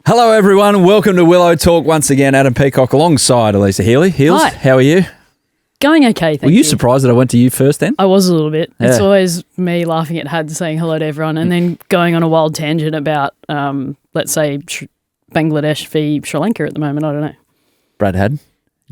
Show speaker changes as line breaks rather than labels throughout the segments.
Hello, everyone. Welcome to Willow Talk once again. Adam Peacock alongside Alyssa Healy. Heels,
Hi.
how are you?
Going okay, thank you.
Were you surprised that I went to you first then?
I was a little bit.
Yeah.
It's always me laughing at Haddin saying hello to everyone and then going on a wild tangent about, let's say, Bangladesh v Sri Lanka at the moment. I don't know.
Brad Haddin, do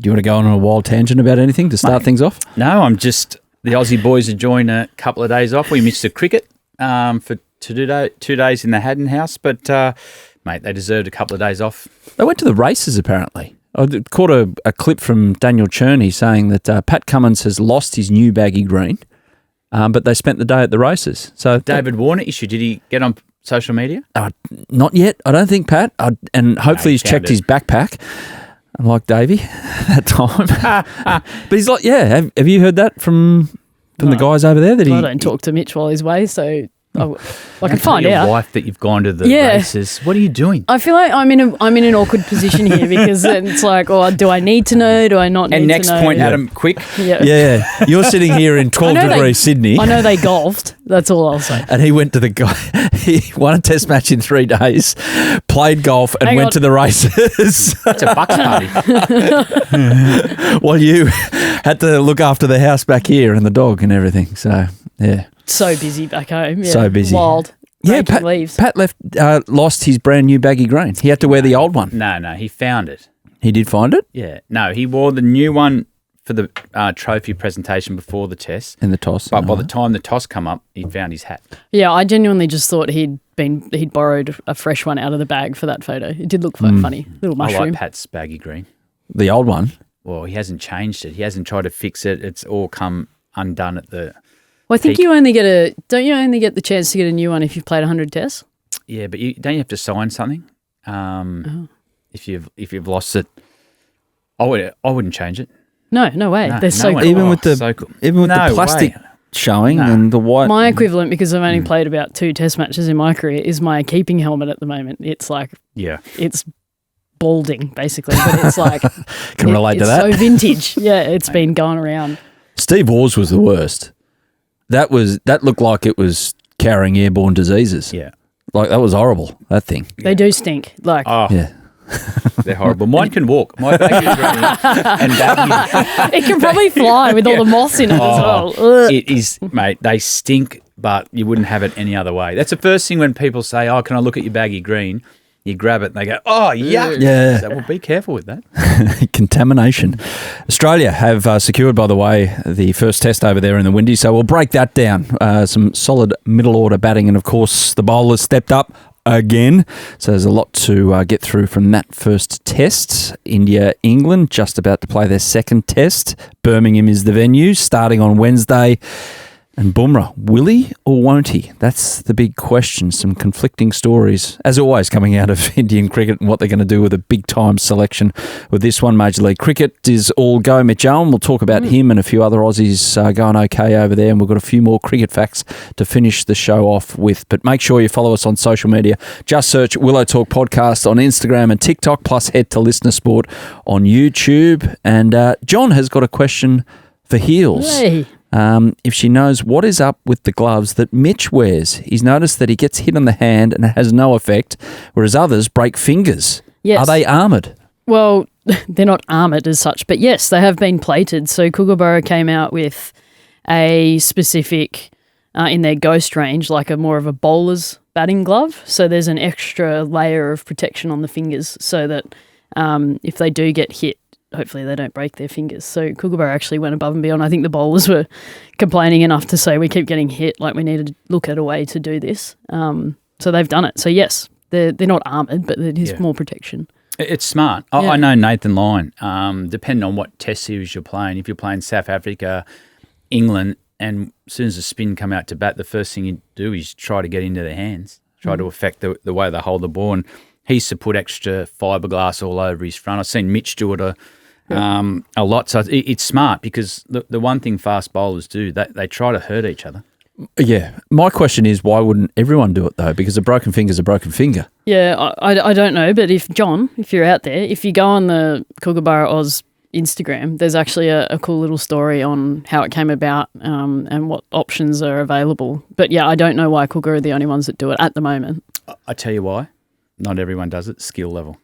you want to go on a wild tangent about anything to start things off?
No, I'm just the Aussie boys enjoying a couple of days off. We missed the cricket for 2 days in the Haddin house, but mate, they deserved a couple of days off.
They went to the races apparently. I caught a clip from Daniel Cherney saying that Pat Cummins has lost his new baggy green, but they spent the day at the races. So
David Warner issue, did he get on social media?
Not yet, I don't think, Pat. And hopefully he's checked his backpack, like Davey that time. But he's like, yeah, have you heard that from the guys over there? That
I don't talk to Mitch while he's away, so I can find
your
out.
wife that you've gone to the races. What are you doing?
I feel like I'm in an awkward position here because it's like, oh, do I need to know? Do I not need to know?
And next point, Adam, quick.
Yeah, you're sitting here in 12-degree Sydney.
I know they golfed. That's all I'll say.
And he went to he won a test match in 3 days, played golf and went to the races.
It's a bucks party.
While you had to look after the house back here and the dog and everything. So, yeah.
So busy back home. Yeah.
So busy.
Wild.
Yeah,
Pat
lost his brand new baggy green. He had to wear the old one.
No, he found it.
He did find it?
Yeah. No, he wore the new one for the trophy presentation before the test.
In the toss.
But by the time the toss come up, he found his hat.
Yeah, I genuinely just thought he'd borrowed a fresh one out of the bag for that photo. It did look funny. Little mushroom.
I like Pat's baggy green.
The old one?
Well, he hasn't changed it. He hasn't tried to fix it. It's all come undone at the...
Well, I think you only get the chance to get a new one if you've played 100 tests?
Yeah, but don't you have to sign something? If you've lost it, I wouldn't change it.
No way.
No,
They're so cool.
Even with the
so cool.
the plastic showing and the white.
My equivalent, because I've only played about 2 test matches in my career, is my keeping helmet at the moment. It's like it's balding basically, but it's like
Can relate to that.
It's so vintage. Yeah, it's been going around.
Steve Wars was the worst. That looked like it was carrying airborne diseases.
Yeah.
Like that was horrible, that thing.
They do stink. Like
Yeah.
They're horrible. Mine can walk. My baggy and baggy.
it can probably fly with all the moss in it as well. Ugh.
It is, mate. They stink, but you wouldn't have it any other way. That's the first thing when people say, "Oh, can I look at your baggy green?" You grab it and they go, "Oh, yuck!"
Yeah.
So, well, be careful with that.
Contamination. Australia have secured, by the way, the first test over there in the Windies, so we'll break that down. Some solid middle order batting, and of course the bowlers stepped up again. So there's a lot to get through from that first test. India, England, just about to play their second test. Birmingham is the venue, starting on Wednesday. And Bumrah, will he or won't he? That's the big question. Some conflicting stories, as always, coming out of Indian cricket and what they're going to do with a big-time selection with this one. Major League Cricket is all go. Mitch Owen, we'll talk about him and a few other Aussies going okay over there. And we've got a few more cricket facts to finish the show off with. But make sure you follow us on social media. Just search Willow Talk Podcast on Instagram and TikTok, plus head to Listener Sport on YouTube. And John has got a question for Heels.
Hey.
If she knows what is up with the gloves that Mitch wears. He's noticed that he gets hit on the hand and it has no effect, whereas others break fingers.
Yes.
Are they armoured?
Well, they're not armoured as such, but yes, they have been plated. So Kookaburra came out with a specific, in their Ghost range, like a more of a bowler's batting glove. So there's an extra layer of protection on the fingers so that if they do get hit, hopefully they don't break their fingers. So Kookaburra actually went above and beyond. I think the bowlers were complaining enough to say we keep getting hit, like we need to look at a way to do this. So they've done it. So yes, they're not armoured, but it is more protection.
It's smart.
Yeah.
I know Nathan Lyon, depending on what test series you're playing, if you're playing South Africa, England, and as soon as the spin come out to bat, the first thing you do is try to get into their hands, try to affect the way they hold the ball. And he used to put extra fiberglass all over his front. I've seen Mitch do it a lot. So it's smart because the one thing fast bowlers do, they try to hurt each other.
Yeah. My question is, why wouldn't everyone do it, though? Because a broken finger is a broken finger.
Yeah, I don't know. But if you're out there, if you go on the Kookaburra Oz Instagram, there's actually a cool little story on how it came about and what options are available. But yeah, I don't know why Kookaburra are the only ones that do it at the moment.
I tell you why. not everyone does it, skill level.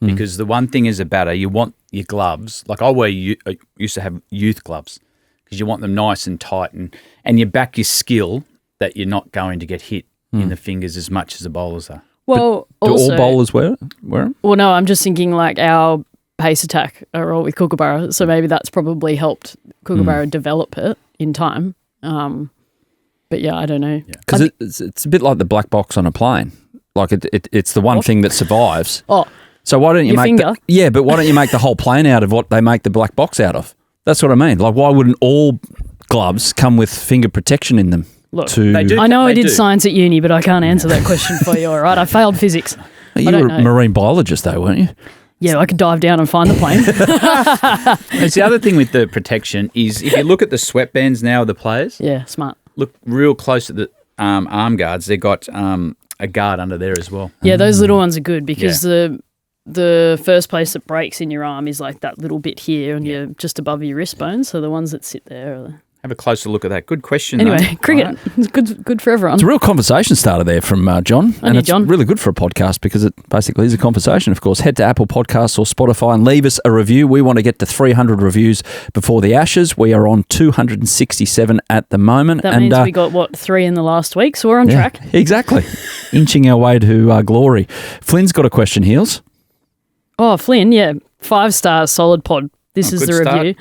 Because the one thing as a batter, you want your gloves. Like I used to have youth gloves because you want them nice and tight and you back your skill that you're not going to get hit in the fingers as much as the bowlers are.
Well,
Do
also,
all bowlers wear them?
well, no, I'm just thinking like our pace attack are all with Kookaburra, so maybe that's probably helped Kookaburra develop it in time. But yeah, I don't know.
Because it's a bit like the black box on a plane. Like it's the one thing that survives.
Oh,
So why don't you
Your
make
finger?
but why don't you make the whole plane out of what they make the black box out of? That's what I mean. Like why wouldn't all gloves come with finger protection in them?
look,
They do.
I know I
They
did
do.
sines at uni, but I can't answer that question for you, all right? I failed physics.
You
don't
were
know.
a marine biologist though, weren't you?
Yeah, I could dive down and find the plane.
It's the other thing with the protection is if you look at the sweatbands now of the players,
Yeah, smart.
look real close at the arm guards. They've got a guard under there as well.
Yeah, those little ones are good because the first place that breaks in your arm is like that little bit here and you're just above your wrist bone. So the ones that sit there are
Have a closer look at that. Good question.
Anyway,
though.
cricket.
Right.
It's good for everyone.
It's a real conversation starter there from John. And
you,
it's
John.
really good for a podcast because it basically is a conversation, of course. Head to Apple Podcasts or Spotify and leave us a review. We want to get to 300 reviews before the Ashes. We are on 267 at the moment.
That means we got, 3 in the last week, so we're on track.
Exactly. Inching our way to glory. Flynn's got a question, Heels.
Oh, Flynn, yeah. 5 stars, solid pod. This is
good
the
start.
review.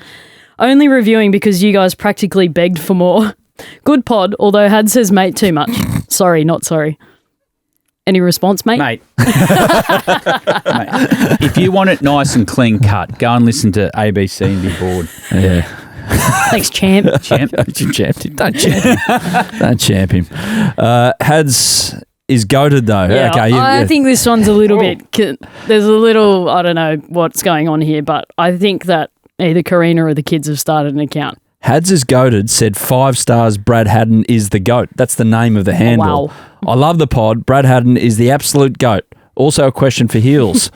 Only reviewing because you guys practically begged for more. Good pod, although Had says mate too much. Sorry, not sorry. Any response, mate?
Mate. Mate, if you want it nice and clean cut, go and listen to ABC and be bored.
Yeah.
Thanks, champ.
Champ.
You champed him. Don't champ him. Don't champ him. Hads is goated though.
Yeah,
Okay.
I think this one's a little bit. There's a little. I don't know what's going on here, but I think that either Karina or the kids have started an account.
Hads is goated said 5 stars. Brad Haddin is the GOAT. That's the name of the handle.
wow.
I love the pod. Brad Haddin is the absolute GOAT. Also a question for Heels.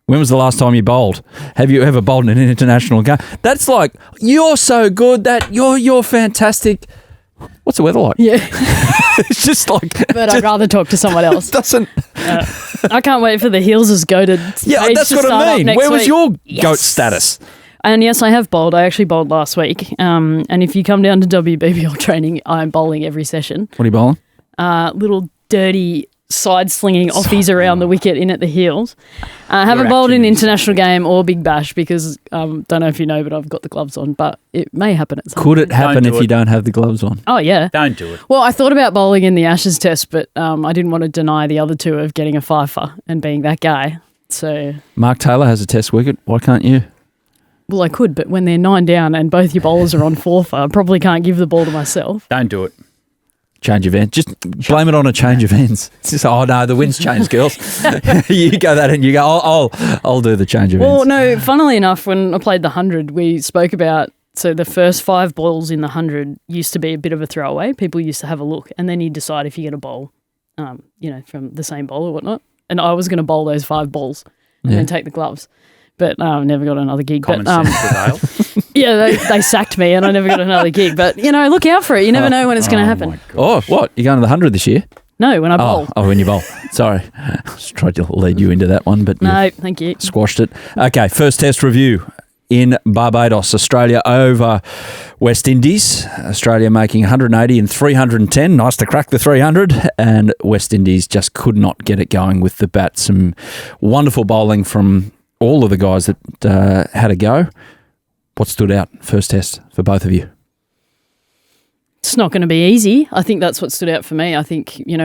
When was the last time you bowled? Have you ever bowled in an international game? That's like, you're so good that you're fantastic. What's the weather like?
Yeah,
It's just like,
but I'd rather talk to someone else.
doesn't.
I can't wait for the Heels as goated.
Yeah,
page
that's
to
what
start
I
up
mean.
next
Where was
week.
your
Yes.
GOAT status?
And yes, I have bowled. I actually bowled last week. And if you come down to WBBL training, I'm bowling every session.
What are you bowling?
Little dirty side slinging offies around the wicket in at the heels. I haven't bowled in international game or Big Bash because don't know if you know, but I've got the gloves on. But it may happen at some
Could
point.
it happen
Don't
if
do
you
it.
don't have the gloves on?
Oh, yeah.
Don't do it.
Well, I thought about bowling in the Ashes test, but I didn't want to deny the other two of getting a fifer and being that guy. So,
Mark Taylor has a test wicket. Why can't you?
well, I could, but when they're 9 down and both your bowlers are on 4-for, I probably can't give the ball to myself.
Don't do it.
Change of ends. Just blame it on a change of ends. It's just, oh no, the wind's changed, girls. You go that and you go, I'll do the change of
Well,
ends.
no, funnily enough, when I played the 100, we spoke about, so the first 5 balls in the 100 used to be a bit of a throwaway. People used to have a look and then you decide if you get a bowl, from the same bowl or whatnot. And I was going to bowl those 5 balls and then take the gloves. But I never got another gig.
Common
But
sense prevails.
yeah, they sacked me and I never got another gig. But, look out for it. You never know when it's going to happen.
My God.
Oh, what? You're going to the 100 this year?
No, when I bowl.
Oh, when you bowl. Sorry. I just tried to lead you into that one, but you
No, thank you.
squashed it. Okay, first test review in Barbados. Australia over West Indies. Australia making 180 and 310. Nice to crack the 300. And West Indies just could not get it going with the bat. Some wonderful bowling from all of the guys that had a go. What stood out first test for both of you?
It's not going to be easy. I think that's what stood out for me. I think, we're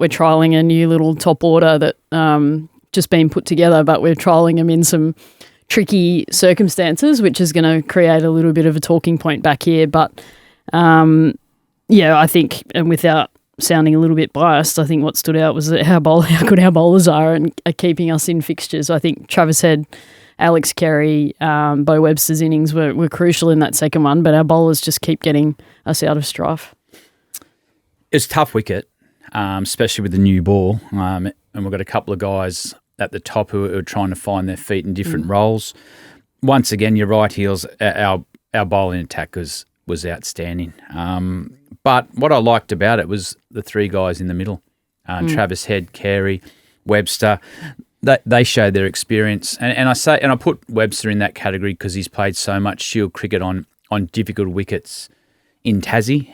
trialing a new little top order that just been put together, but we're trialing them in some tricky circumstances, which is going to create a little bit of a talking point back here. But I think, and without sounding a little bit biased, I think what stood out was that how good our bowlers are and are keeping us in fixtures. I think Travis Head, Alex Carey, Bo Webster's innings were crucial in that second one, but our bowlers just keep getting us out of strife.
It's a tough wicket, especially with the new ball. And we've got a couple of guys at the top who are trying to find their feet in different roles. Once again, you're right, Heels. Our bowling attack was outstanding. But what I liked about it was the 3 guys in the middle. Travis Head, Carey, Webster. They show their experience, and I put Webster in that category because he's played so much Shield cricket on difficult wickets in Tassie.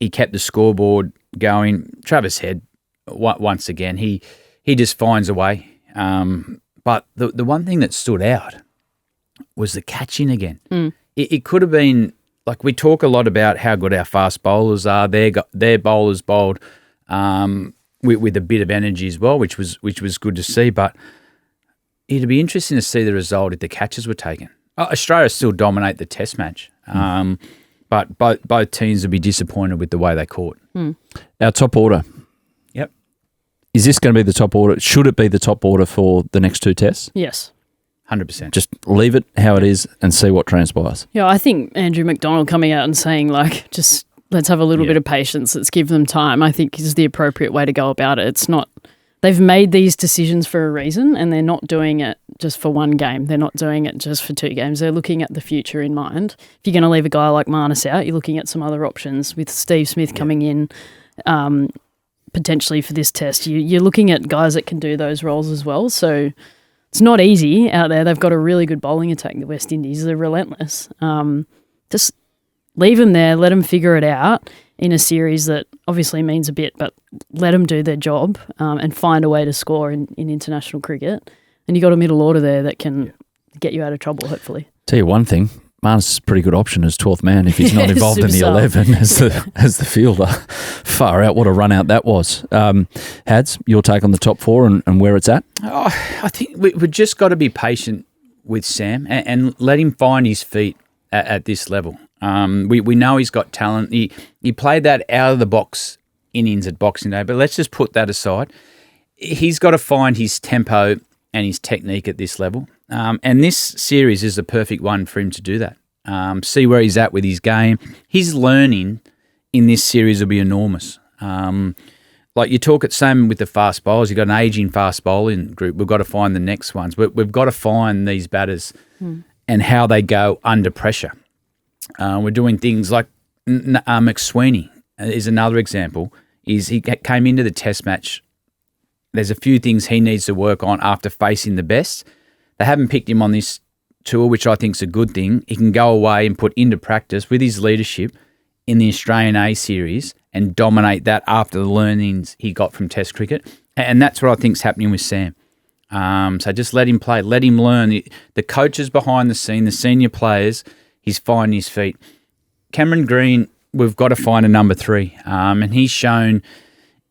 He kept the scoreboard going. Travis Head, once again, he just finds a way. But the one thing that stood out was the catching again. It could have been, like, we talk a lot about how good our fast bowlers are. Their bowlers bowled with a bit of energy as well, which was good to see. But it'd be interesting to see the result if the catches were taken. Australia still dominate the Test match, but both teams would be disappointed with the way they caught.
Our top order.
Yep.
Is this going to be the top order? Should it be the top order for the next 2 tests?
Yes.
100%.
Just leave it how it is and see what transpires.
Yeah, I think Andrew McDonald coming out and saying, like, just let's have a little bit of patience, let's give them time, I think is the appropriate way to go about it. It's not, they've made these decisions for a reason, and they're not doing it just for one game. They're not doing it just for 2 games. They're looking at the future in mind. If you're going to leave a guy like Marnus out, you're looking at some other options with Steve Smith coming in potentially for this test. You're looking at guys that can do those roles as well. So it's not easy out there. They've got a really good bowling attack, the West Indies. They're relentless. Just leave them there, let them figure it out in a series that obviously means a bit, but let them do their job and find a way to score in international cricket. And you got a middle order there that can get you out of trouble, hopefully.
Tell you one thing, Marnus is a pretty good option as 12th man if he's not involved in the 11 as the fielder. Far out, what a run out that was. Hads, your take on the top 4 and where it's at?
I think we've just got to be patient with Sam and let him find his feet at this level. We know he's got talent. He played that out of the box innings at Boxing Day, but let's just put that aside. He's got to find his tempo and his technique at this level. And this series is the perfect one for him to do that. See where he's at with his game. His learning in this series will be enormous. Like you talk at same with the fast bowlers, you've got an aging fast bowling group. We've got to find the next ones. We've got to find these batters and how they go under pressure. We're doing things like McSweeney is another example. Is he came into the Test match. There's a few things he needs to work on after facing the best. They haven't picked him on this tour, which I think is a good thing. He can go away and put into practice with his leadership in the Australian A series and dominate that after the learnings he got from Test cricket. And that's what I think is happening with Sam. So just let him play, let him learn. The coaches behind the scene, the senior players, he's finding his feet. Cameron Green, we've got to find a number 3. And he's shown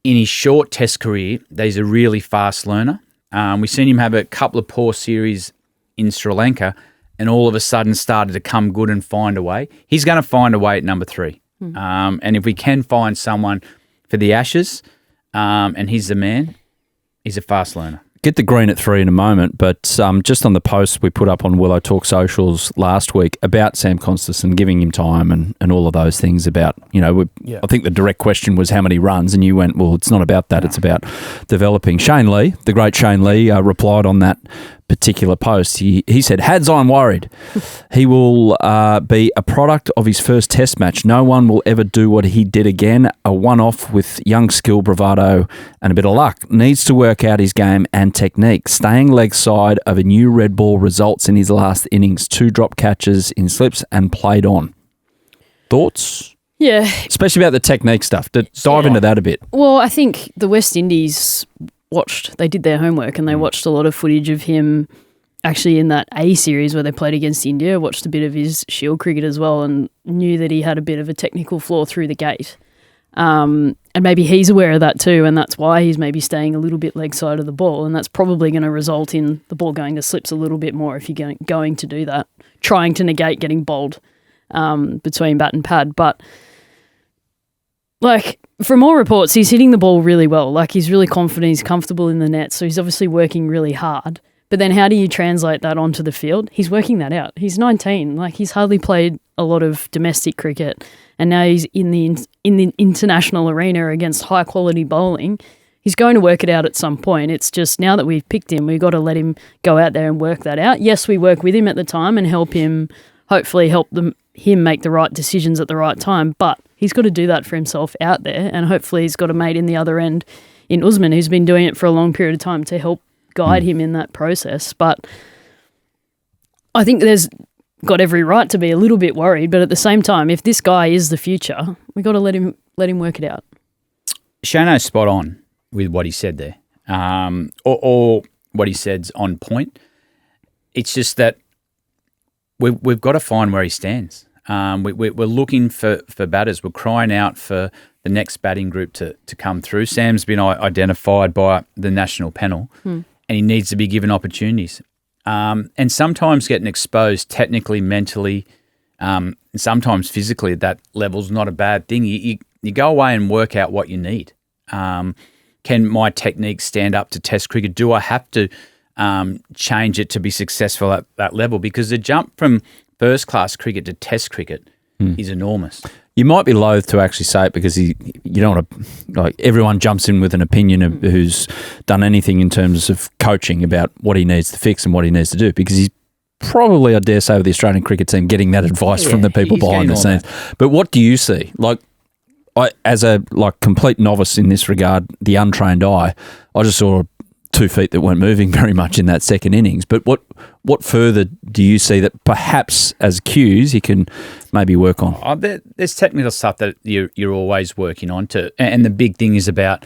in his short Test career that he's a really fast learner. We've seen him have a couple of poor series in Sri Lanka and all of a sudden started to come good and find a way. He's going to find a way at number 3. And if we can find someone for the Ashes and he's the man, he's a fast learner.
Get the Green at 3 in a moment, but just on the post we put up on Willow Talk socials last week about Sam Konstas and giving him time and all of those things about, I think the direct question was how many runs, and you went, well, it's not about that, it's about developing. Shane Lee, the great Shane Lee, replied on that particular post. He said, Hads, I'm worried. He will be a product of his first Test match. No one will ever do what he did again. A one-off with young skill, bravado and a bit of luck. Needs to work out his game and technique. Staying leg side of a new red ball results in his last innings. 2 drop catches in slips and played on. Thoughts?
Yeah.
Especially about the technique stuff. Dive into that a bit.
Well, I think the West Indies they did their homework and they watched a lot of footage of him actually in that A series where they played against India, watched a bit of his Shield cricket as well and knew that he had a bit of a technical flaw through the gate. And maybe he's aware of that too, and that's why he's maybe staying a little bit leg side of the ball, and that's probably going to result in the ball going to slips a little bit more if you're going to do that, trying to negate getting bowled between bat and pad. But from all reports, he's hitting the ball really well. He's really confident, he's comfortable in the net, so he's obviously working really hard. But then how do you translate that onto the field? He's working that out. He's 19. He's hardly played a lot of domestic cricket, and now he's in the international arena against high-quality bowling. He's going to work it out at some point. It's just now that we've picked him, we've got to let him go out there and work that out. Yes, we work with him at the time and hopefully help him make the right decisions at the right time, but he's got to do that for himself out there, and hopefully he's got a mate in the other end in Usman, who's been doing it for a long period of time to help guide him in that process. But I think there's got every right to be a little bit worried, but at the same time, if this guy is the future, we got to let him work it out.
Shano's spot on with what he said there, or what he said's on point. It's just that we've got to find where he stands. We're looking for batters. We're crying out for the next batting group to come through. Sam's been identified by the national panel, and he needs to be given opportunities. And sometimes getting exposed technically, mentally, and sometimes physically at that level's not a bad thing. You go away and work out what you need. Can my technique stand up to Test cricket? Do I have to change it to be successful at that level? Because the jump from first-class cricket to Test cricket is enormous.
You might be loath to actually say it because you don't want to, like, everyone jumps in with an opinion of who's done anything in terms of coaching about what he needs to fix and what he needs to do, because he's probably, I dare say, with the Australian cricket team getting that advice from the people behind the scenes. But what do you see? Like, as a complete novice in this regard, the untrained eye, I just saw 2 feet that weren't moving very much in that second innings. But what further do you see that perhaps as cues he can maybe work on?
There's technical stuff that you're always working on and the big thing is about,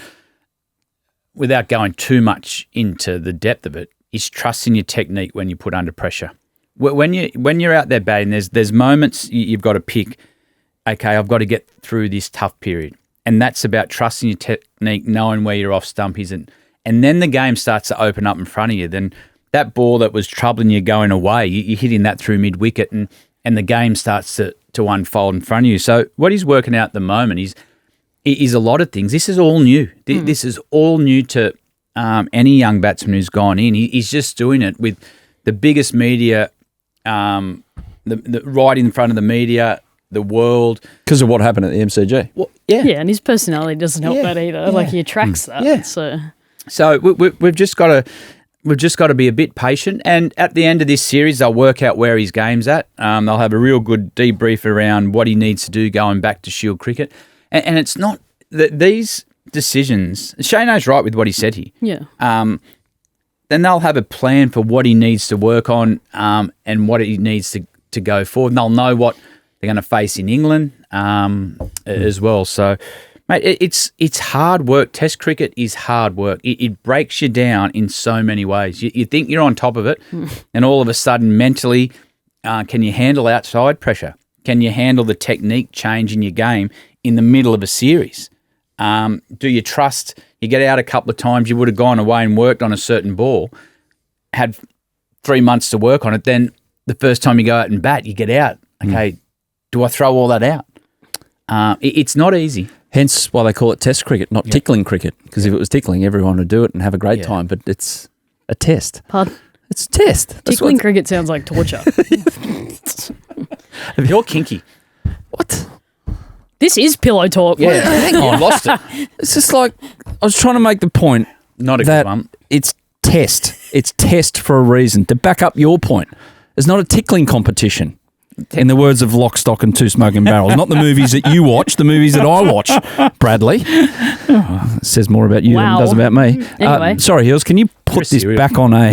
without going too much into the depth of it, is trusting your technique when you put under pressure. When you're out there batting, there's moments you've got to pick. Okay, I've got to get through this tough period, and that's about trusting your technique, knowing where your off stump is, and then the game starts to open up in front of you. Then that ball that was troubling you going away, you're hitting that through mid-wicket and the game starts to unfold in front of you. So what he's working out at the moment is a lot of things. This is all new. This is all new to any young batsman who's gone in. He's just doing it with the biggest media, the right in front of the media, the world.
Because of what happened at the MCG.
Well, yeah.
Yeah, and his personality doesn't help that either. Yeah. Like, he attracts that.
Yeah. So we've just got to be a bit patient, and at the end of this series, they'll work out where his game's at. They'll have a real good debrief around what he needs to do going back to Shield cricket, and it's not that these decisions. Shano's right with what he said here.
Yeah.
Then they'll have a plan for what he needs to work on, and what he needs to go forward. And they'll know what they're going to face in England as well. So, mate, it's hard work. Test cricket is hard work. It breaks you down in so many ways. You think you're on top of it, and all of a sudden mentally, can you handle outside pressure? Can you handle the technique change in your game in the middle of a series? Do you trust? You get out a couple of times, you would have gone away and worked on a certain ball, had 3 months to work on it. Then the first time you go out and bat, you get out. Okay, do I throw all that out? It's not easy.
Hence why they call it test cricket, not tickling cricket. Because if it was tickling, everyone would do it and have a great time. But it's a test.
Pardon?
It's a test.
Tickling cricket sounds like torture.
You're kinky.
What?
This is pillow talk.
Yeah, hang on, lost it.
It's just like, I was trying to make the point
Not a
that
good one.
it's test. It's test for a reason, to back up your point. It's not a tickling competition. In the words of Lock, Stock and Two Smoking Barrels, not the movies that you watch, the movies that I watch, Bradley. It says more about you than it does about me.
Anyway.
Sorry, Hills, can you put this back on a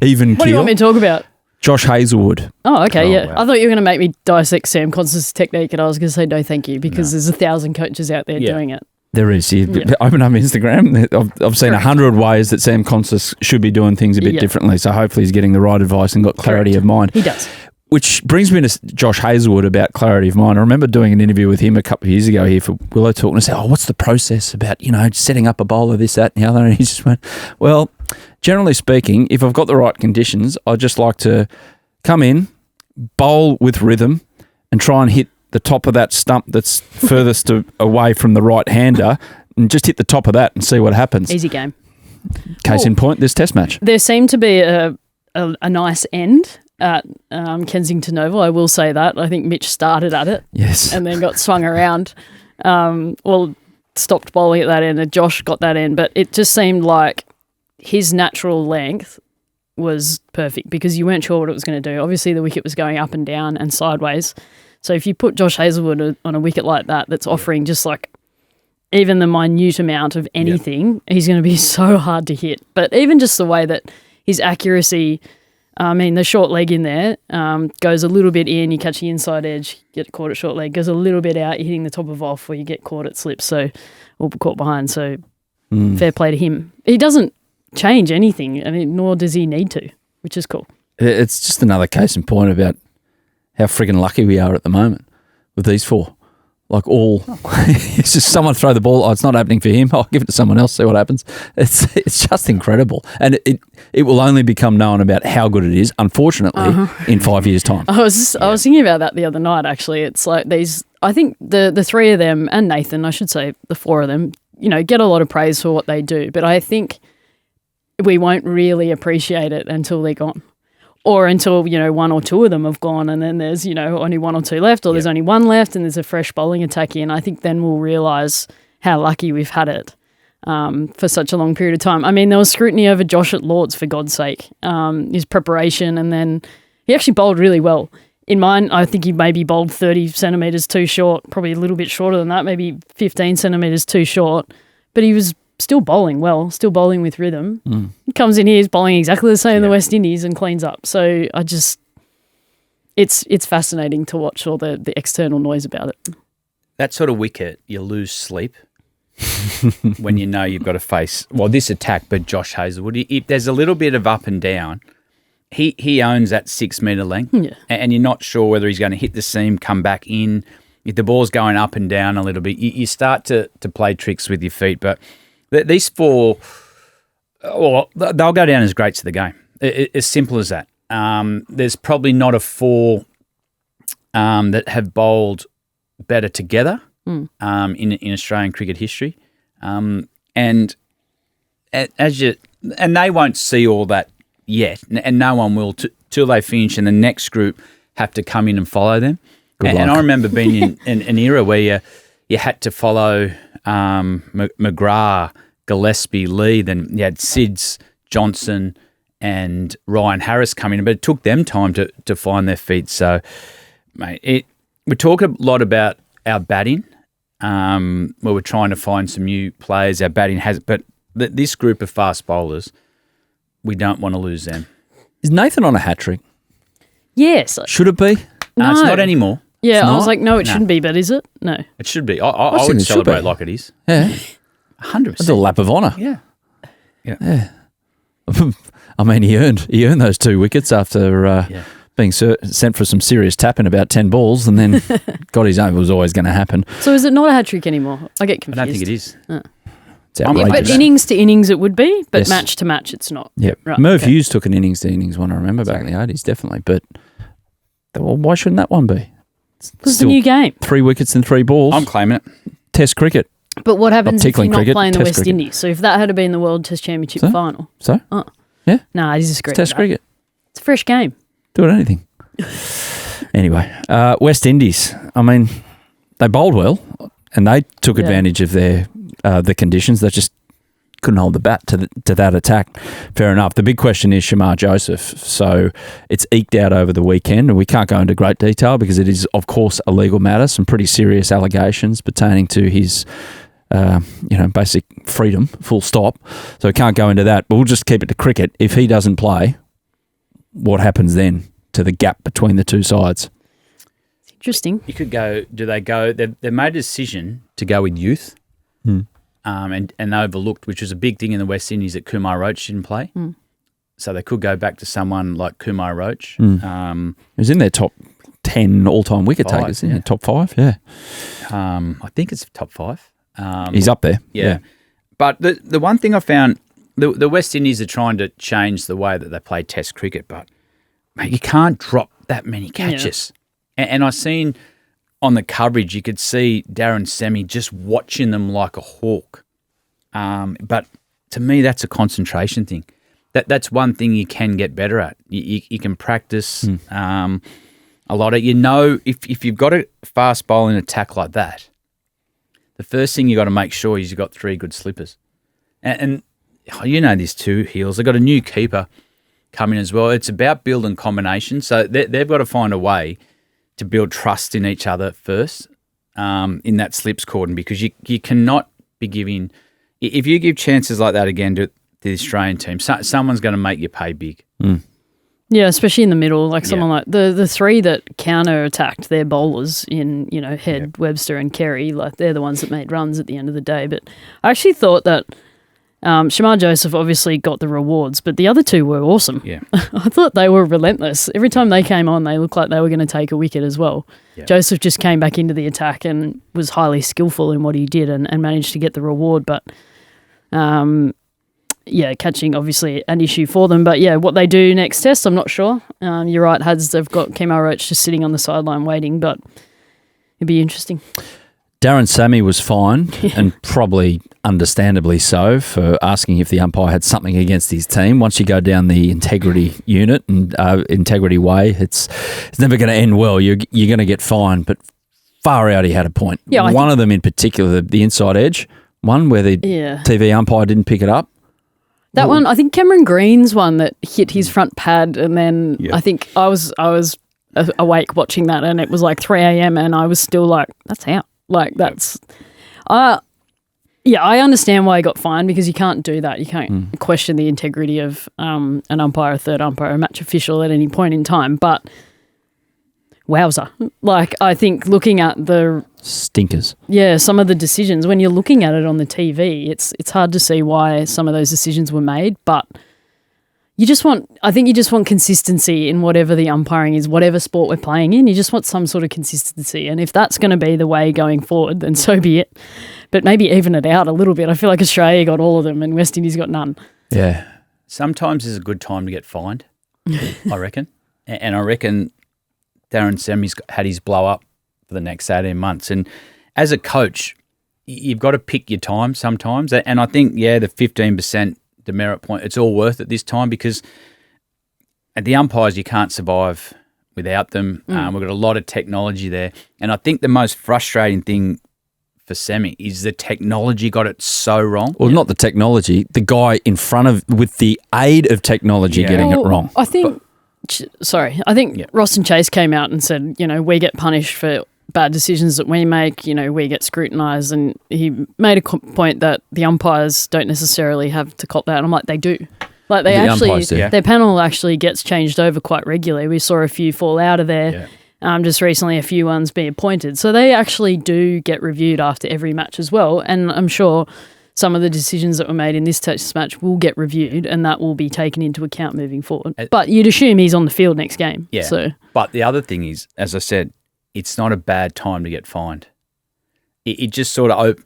even keel?
What do you want me to talk about?
Josh Hazlewood.
Oh, okay, yeah.
wow.
I thought you were going to make me dissect Sam Konstas' technique, and I was going to say no thank you, because there's 1,000 coaches out there doing it.
There is. Open up Instagram. I've seen 100 ways that Sam Konstas should be doing things a bit differently. So hopefully he's getting the right advice and got clarity of mind.
He does.
Which brings me to Josh Hazlewood about clarity of mind. I remember doing an interview with him a couple of years ago here for Willow Talk, and I said, what's the process about, setting up a bowler, this, that, and the other? And he just went, well, generally speaking, if I've got the right conditions, I just like to come in, bowl with rhythm, and try and hit the top of that stump that's furthest away from the right-hander, and just hit the top of that and see what happens.
Easy game.
Case in point, this test match.
There seemed to be a nice end at Kensington Oval, I will say that. I think Mitch started at it.
Yes.
And then got swung around. Stopped bowling at that end, and Josh got that end. But it just seemed like his natural length was perfect, because you weren't sure what it was going to do. Obviously, the wicket was going up and down and sideways. So if you put Josh Hazlewood on a wicket like that, that's offering just like even the minute amount of anything, he's going to be so hard to hit. But even just the way that his accuracy, the short leg in there goes a little bit in, you catch the inside edge, get caught at short leg, goes a little bit out, you're hitting the top of off, or you get caught at slip, or caught behind. So fair play to him. He doesn't change anything, nor does he need to, which is cool.
It's just another case in point about how friggin' lucky we are at the moment with these four. Like it's just someone throw the ball. Oh, it's not happening for him. I'll give it to someone else, see what happens. It's just incredible. And it will only become known about how good it is, unfortunately, in 5 years' time.
I was thinking about that the other night, actually. It's like I think the three of them, and Nathan, I should say the four of them, get a lot of praise for what they do. But I think we won't really appreciate it until they're gone. Or until, one or two of them have gone and then there's, only one or two left, or there's only one left and there's a fresh bowling attack in. I think then we'll realise how lucky we've had it for such a long period of time. There was scrutiny over Josh at Lords, for God's sake, his preparation, and then he actually bowled really well. In mine, I think he maybe bowled 30 centimetres too short, probably a little bit shorter than that, maybe 15 centimetres too short, but he was still bowling well, still bowling with rhythm. He comes in here, he's bowling exactly the same in the West Indies and cleans up. So it's fascinating to watch all the external noise about it.
That sort of wicket, you lose sleep when you know you've got to face, this attack, but Josh Hazlewood. If there's a little bit of up and down, he owns that 6 metre length, and you're not sure whether he's going to hit the seam, come back in. If the ball's going up and down a little bit, you start to play tricks with your feet, but these four, they'll go down as greats of the game. As simple as that. There's probably not a four that have bowled better together in Australian cricket history, and they won't see all that yet, and no one will till they finish, and the next group have to come in and follow them. And I remember being in an era where you had to follow McGrath, Gillespie, Lee, then you had Sids, Johnson and Ryan Harris coming in, but it took them time to find their feet. So, mate, we talk a lot about our batting, where we're trying to find some new players. Our batting has, but this group of fast bowlers, we don't want to lose them.
Is Nathan on a hat-trick?
Yes.
Should it be?
No.
It's not anymore.
Yeah, I was like, no, it shouldn't be, but is it? No.
It should be. I would celebrate like it is.
Yeah.
100%.
It's a lap of honour.
Yeah.
He earned those 2 wickets after being sent for some serious tapping about 10 balls, and then got his own. It was always going to happen.
So is it not a hat-trick anymore? I get confused.
I don't think it is.
It's outrageous.
But innings to innings it would be, but match to match it's not.
Yeah.
Right,
Merv Hughes took an innings to innings one, I remember, back in the 80s, definitely. But why shouldn't that one be?
Because it's a new game.
3 wickets and 3 balls.
I'm claiming it.
Test cricket.
But what happens if you're not
cricket,
playing the West
cricket.
Indies? So if that had been the World Test Championship final.
So?
Yeah? No, I disagree.
It's Test cricket.
It's a fresh game.
Do it anything. Anyway, West Indies. They bowled well and they took advantage of the conditions. They just couldn't hold the bat to that attack. Fair enough. The big question is Shamar Joseph. So it's eked out over the weekend, and we can't go into great detail because it is, of course, a legal matter. Some pretty serious allegations pertaining to his, basic freedom, full stop. So we can't go into that, but we'll just keep it to cricket. If he doesn't play, what happens then to the gap between the two sides?
It's interesting.
You could go, they've made a decision to go with youth. And overlooked, which was a big thing in the West Indies, that Kumar Roach didn't play. So they could go back to someone like Kumar Roach.
He was in their top 10 all-time wicket takers, isn't he? Top 5, yeah.
I think it's top 5.
He's up there.
Yeah. But the one thing I found, the West Indies are trying to change the way that they play Test cricket, but mate, you can't drop that many catches. Yeah. And I seen on the coverage, you could see Darren Semi just watching them like a hawk. But to me, that's a concentration thing. That's one thing you can get better at. You can practice a lot of, if you've got a fast bowling attack like that, the first thing you got to make sure is you've got 3 good slippers. And you know this too, Heels. They've got a new keeper coming as well. It's about building combinations. So they've got to find a way to build trust in each other first in that slips cordon, because you cannot be giving. If you give chances like that again to the Australian team, someone's going to make you pay big.
Yeah, especially in the middle, like someone like the three that counter-attacked their bowlers in, Head, Webster and Kerry, like they're the ones that made runs at the end of the day. But I actually thought that Shamar Joseph obviously got the rewards, but the other two were awesome.
Yeah.
I thought they were relentless. Every time they came on, they looked like they were going to take a wicket as well. Yeah. Joseph just came back into the attack and was highly skillful in what he did and managed to get the reward. But, catching obviously an issue for them. But, what they do next test, I'm not sure. You're right, they've got Kemar Roach just sitting on the sideline waiting, but it'd be interesting.
Darren Sammy was fined, and probably understandably so, for asking if the umpire had something against his team. Once you go down the integrity unit and integrity way, it's never going to end well. You're going to get fined, but far out he had a point. Yeah, one of them in particular, the inside edge, one where the TV umpire didn't pick it up.
That one, I think Cameron Green's one that hit his front pad, and then I think I was awake watching that, and it was like 3 a.m. and I was still like, that's out. Like that's, I understand why he got fined, because you can't do that. You can't question the integrity of an umpire, a third umpire, a match official at any point in time. But wowza, like I think looking at the
stinkers,
some of the decisions when you're looking at it on the TV, it's hard to see why some of those decisions were made, but. I think you just want consistency in whatever the umpiring is, whatever sport we're playing in. You just want some sort of consistency. And if that's going to be the way going forward, then so be it. But maybe even it out a little bit. I feel like Australia got all of them and West Indies got none.
Yeah.
Sometimes is a good time to get fined, I reckon. And I reckon Darren Semi's had his blow up for the next 18 months. And as a coach, you've got to pick your time sometimes. And I think, the 15% demerit point, it's all worth it this time, because at the umpires you can't survive without them. We've got a lot of technology there, and I think the most frustrating thing for Semi is the technology got it so wrong.
Well, not the technology, the guy in front of with the aid of technology getting it wrong.
I think Ross and Chase came out and said, we get punished for bad decisions that we make, we get scrutinised, and he made a point that the umpires don't necessarily have to cop that. And I'm like, they do. Like their panel actually gets changed over quite regularly. We saw a few fall out of there. Just recently, a few ones being appointed. So they actually do get reviewed after every match as well. And I'm sure some of the decisions that were made in this test match will get reviewed, and that will be taken into account moving forward. But you'd assume he's on the field next game.
Yeah.
So.
But the other thing is, as I said, it's not a bad time to get fined. It just sort of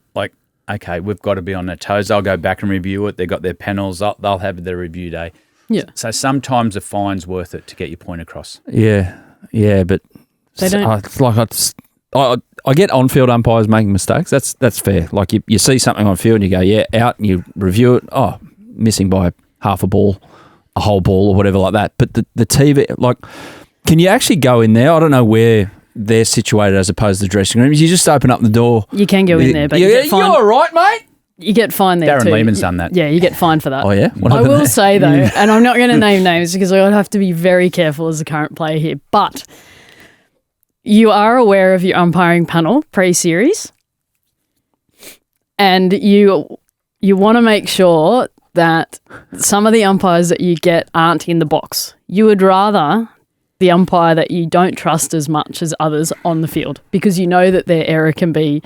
okay, we've got to be on their toes. They'll go back and review it. They've got their panels. They'll have their review day.
Yeah.
So sometimes a fine's worth it to get your point across.
Yeah, but
they don't.
I get on-field umpires making mistakes. That's fair. Like you see something on field and you go, out, and you review it. Oh, missing by half a ball, a whole ball, or whatever like that. But the TV, can you actually go in there? I don't know where they're situated as opposed to dressing rooms. You just open up the door.
You can go in there, but you get fined.
You're all right, mate.
You get fined there
Darren
too.
Lehman's done that.
Yeah, you get fined for that.
Oh, yeah?
I will say, though, and I'm not going to name names because I would have to be very careful as a current player here, but you are aware of your umpiring panel pre-series, and you want to make sure that some of the umpires that you get aren't in the box. You would rather the umpire that you don't trust as much as others on the field, because you know that their error can be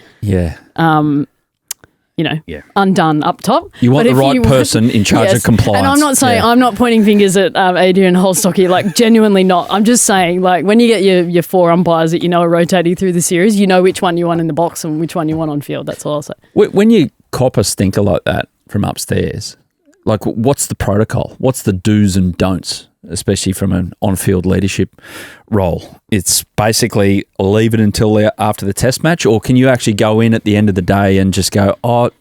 undone up top.
You want the right person in charge of compliance.
And I'm not saying, I'm not pointing fingers at Adrian Holstock here, genuinely not. I'm just saying, when you get your four umpires that are rotating through the series, you know which one you want in the box and which one you want on field. That's all I'll say.
When you cop a stinker like that from upstairs, what's the protocol? What's the do's and don'ts, especially from an on-field leadership role? It's basically leave it until after the test match, or can you actually go in at the end of the day and just go,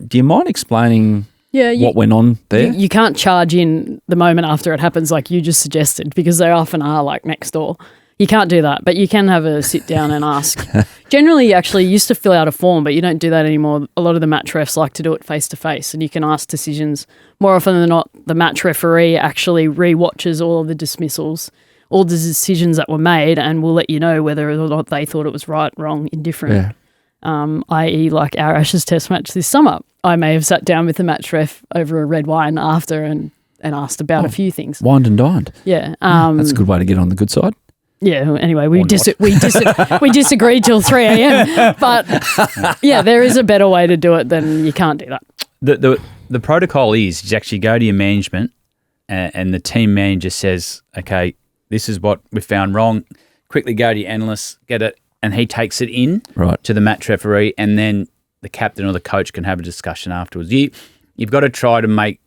do you mind explaining what went on there?
You can't charge in the moment after it happens like you just suggested, because they often are next door. You can't do that, but you can have a sit down and ask. Generally, you actually used to fill out a form, but you don't do that anymore. A lot of the match refs like to do it face-to-face, and you can ask decisions. More often than not, the match referee actually re-watches all of the dismissals, all the decisions that were made, and will let you know whether or not they thought it was right, wrong, indifferent, i.e. our Ashes test match this summer. I may have sat down with the match ref over a red wine after and asked about a few things.
Wined and dined.
Yeah.
That's a good way to get on the good side.
Yeah, anyway, we disagreed till 3 a.m. But, yeah, there is a better way to do it than you can't do that.
The protocol is you actually go to your management and the team manager says, okay, this is what we found wrong. Quickly go to your analyst, get it, and he takes it in to the match referee, and then the captain or the coach can have a discussion afterwards. You've got to try to make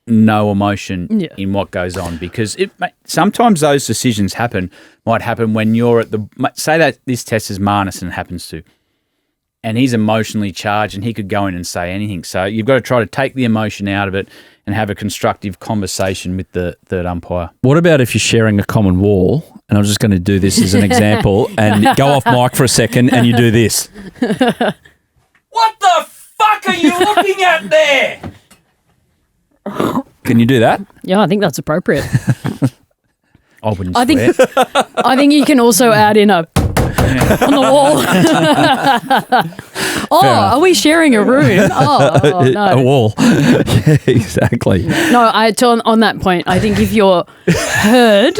no emotion in what goes on, because sometimes those decisions might happen when you're at say that this test is Marnus and it happens to, and he's emotionally charged and he could go in and say anything. So you've got to try to take the emotion out of it and have a constructive conversation with the third umpire.
What about if you're sharing a common wall, and I'm just going to do this as an example, and go off mic for a second and you do this. What the fuck are you looking at there? Can you do that?
Yeah, I think that's appropriate.
I wouldn't swear.
I think you can also add in a on the wall. Are we sharing a room? Oh no.
A wall. Yeah, exactly.
No, on that point, I think if you're heard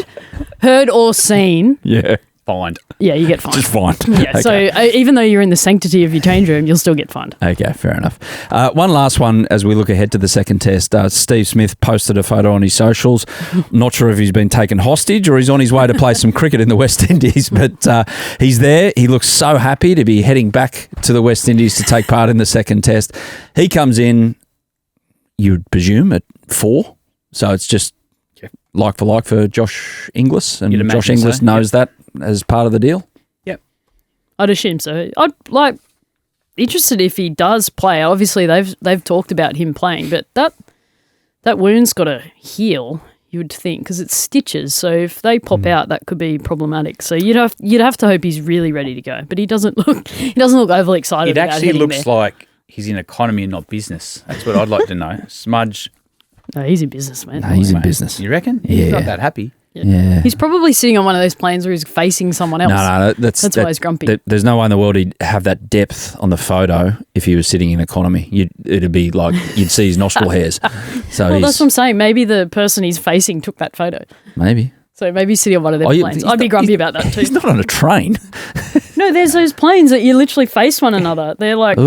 or seen,
Fined.
Yeah, you get fined.
Just fined.
Yeah, okay. So even though you're in the sanctity of your change room, you'll still get fined.
Okay, fair enough. One last one as we look ahead to the second test. Steve Smith posted a photo on his socials. Not sure if he's been taken hostage or he's on his way to play some cricket in the West Indies, but he's there. He looks so happy to be heading back to the West Indies to take part in the second test. He comes in, you'd presume, at 4. So it's just like for Josh Inglis, and Josh Inglis knows that as part of the deal.
Yep, I'd assume so. I'd interested if he does play. Obviously, they've talked about him playing, but that wound's got to heal. You would think, because it's stitches. So if they pop out, that could be problematic. So you'd have to hope he's really ready to go. But he doesn't look overly excited.
It actually looks like he's in economy and not business. That's what I'd like to know. Smudge.
No, he's in business, man.
No, he's in business.
You reckon?
Yeah.
He's not that happy.
Yeah.
He's probably sitting on one of those planes where he's facing someone else.
No,
that's why he's grumpy.
There's no way in the world he'd have that depth on the photo if he was sitting in economy. It'd be like you'd see his nostril hairs. So
well, that's what I'm saying. Maybe the person he's facing took that photo.
Maybe.
So maybe he's sitting on one of their planes. I'd be grumpy about that too.
He's not on a train.
No, there's those planes that you literally face one another. They're like,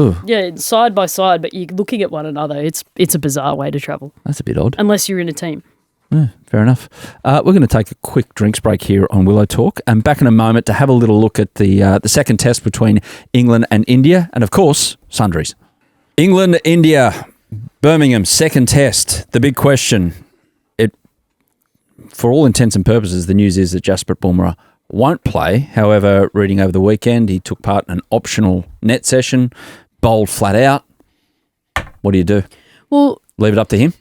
side by side, but you're looking at one another. It's a bizarre way to travel.
That's a bit odd.
Unless you're in a team.
Yeah, fair enough. We're going to take a quick drinks break here on Willow Talk, and back in a moment to have a little look at the second test between England and India, and of course, Sundries. England, India, Birmingham, second test. The big question, for all intents and purposes, the news is that Jasprit Bumrah won't play. However, reading over the weekend, he took part in an optional net session, bowled flat out. What do you do?
Well,
leave it up to him?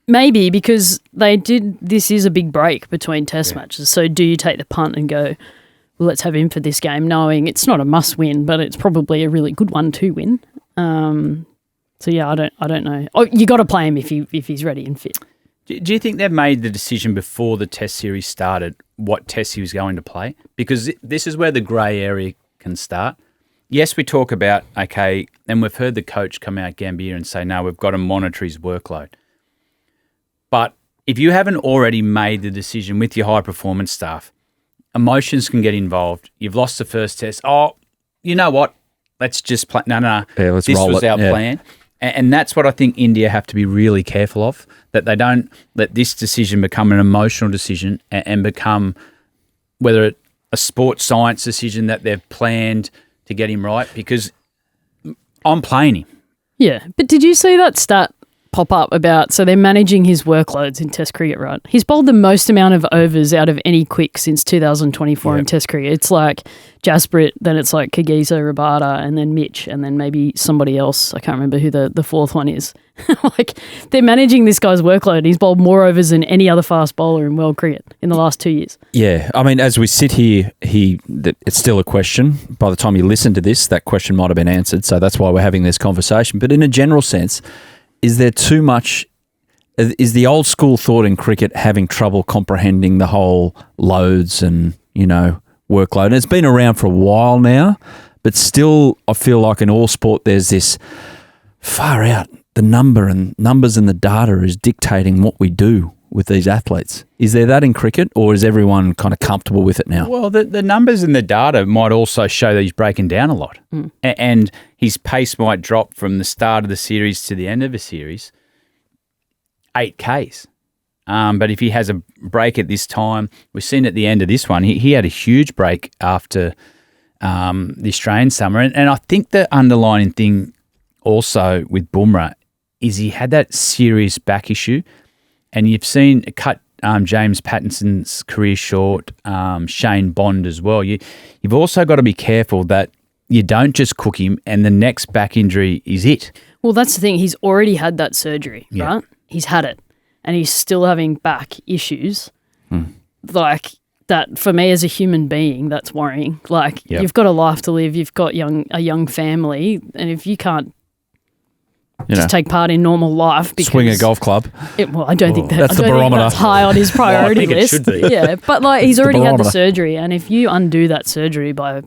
Maybe, because this is a big break between test matches. So do you take the punt and go, well, let's have him for this game, knowing it's not a must win, but it's probably a really good one to win. So yeah, I don't know. Oh, you got to play him if he's ready and fit.
Do you think they've made the decision before the test series started what test he was going to play? Because this is where the grey area can start. Yes, we talk about, okay, and we've heard the coach come out, Gambier, and say, no, we've got to monitor his workload. But if you haven't already made the decision with your high-performance staff, emotions can get involved. You've lost the first test. Oh, you know what? Let's just play. No.
Yeah, let's
this
roll
was
it.
our plan. And that's what I think India have to be really careful of, that they don't let this decision become an emotional decision and become, whether it's a sports science decision that they've planned to get him right, because I'm playing him.
Yeah, but did you see that stat pop up about, so they're managing his workloads in Test cricket, right? He's bowled the most amount of overs out of any quick since 2024 in Test cricket. It's like Jasprit, then it's like Kagiso Rabada, and then Mitch, and then maybe somebody else. I can't remember who the fourth one is. Like, they're managing this guy's workload. He's bowled more overs than any other fast bowler in world cricket in the last 2 years.
Yeah, I mean, as we sit here, it's still a question. By the time you listen to this, that question might have been answered, so that's why we're having this conversation. But in a general sense, is there too much? Is the old school thought in cricket having trouble comprehending the whole loads and, workload? And it's been around for a while now, but still I feel like in all sport there's this far out. the numbers and the data is dictating what we do with these athletes. Is there that in cricket, or is everyone kind of comfortable with it now?
Well, the numbers and the data might also show that he's breaking down a lot. And his pace might drop from the start of the series to the end of the series, 8 Ks. But if he has a break at this time, we've seen at the end of this one, he had a huge break after the Australian summer. And I think the underlying thing also with Bumrah is he had that serious back issue. And you've seen it cut James Pattinson's career short, Shane Bond as well. You've also got to be careful that you don't just cook him and the next back injury is it.
Well, that's the thing. He's already had that surgery, right? He's had it, and he's still having back issues. Like that, for me as a human being, that's worrying. Like you've got a life to live. You've got a young family, and if you can't just take part in normal life, because
swing a golf club.
I don't think
that's the barometer.
That's high on his priority list.
It should be.
Yeah, but like he's already had the surgery, and if you undo that surgery by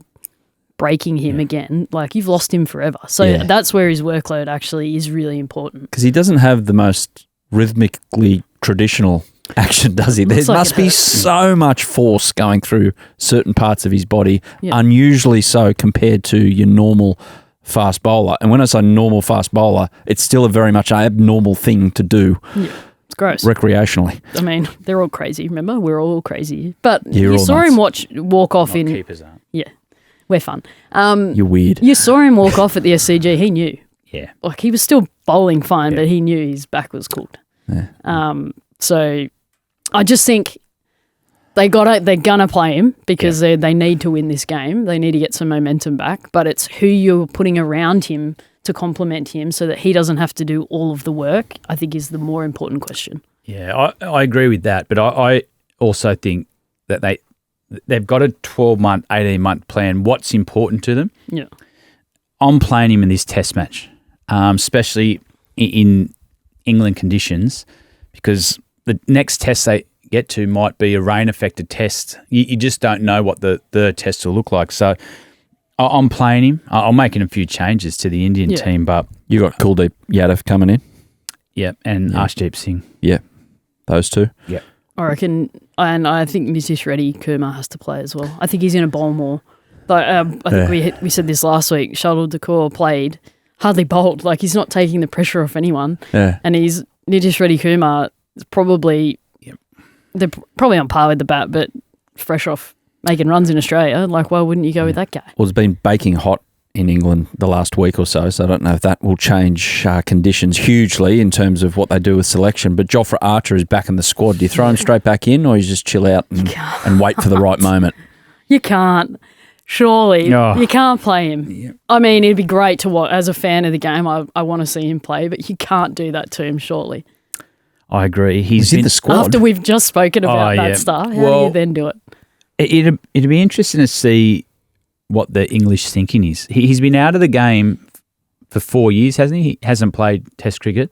breaking him again, like you've lost him forever. So that's where his workload actually is really important.
Because he doesn't have the most rhythmically traditional action, does he? There must be so much force going through certain parts of his body, unusually so compared to your normal fast bowler. And when I say normal fast bowler, it's still a very much abnormal thing to do. Yeah.
It's gross.
Recreationally.
I mean, they're all crazy, remember? We're all crazy. But
you
saw him walk off in...
Keepers aren't.
Yeah. We're fun.
You're weird.
You saw him walk off at the SCG. He knew.
Yeah.
Like he was still bowling fine, but he knew his back was cooked.
Yeah.
So I just think they're gonna play him because they need to win this game. They need to get some momentum back. But it's who you're putting around him to complement him so that he doesn't have to do all of the work, I think is the more important question.
Yeah, I agree with that. But I also think that they've got a 12-month, 18-month plan. What's important to them?
Yeah.
I'm playing him in this test match, especially in England conditions, because the next test they get to might be a rain-affected test. You just don't know what the third test will look like. So I'm playing him. I'm making a few changes to the Indian team, but...
You got Kuldeep Yadav coming in?
Yeah, and Arshdeep Singh.
Yeah, those two.
Yeah.
I reckon, and I think Nitish Reddy Kumar has to play as well. I think he's going to bowl more. But I think we said this last week. Shardul Thakur played, hardly bowled. Like he's not taking the pressure off anyone.
Yeah.
And Nitish Reddy Kumar is probably... They're probably on par with the bat, but fresh off making runs in Australia. Like, why wouldn't you go with that guy?
Well, it's been baking hot in England the last week or so I don't know if that will change conditions hugely in terms of what they do with selection. But Jofra Archer is back in the squad. Do you throw him straight back in, or you just chill out and wait for the right moment?
You can't. Surely. You can't play him. Yeah. I mean, it'd be great to watch. As a fan of the game, I want to see him play, but you can't do that to him, surely.
I agree. He's
in the squad.
After we've just spoken about that stuff, how do you then do it?
It'd be interesting to see what the English thinking is. He's been out of the game for 4 years, hasn't he? He hasn't played Test cricket.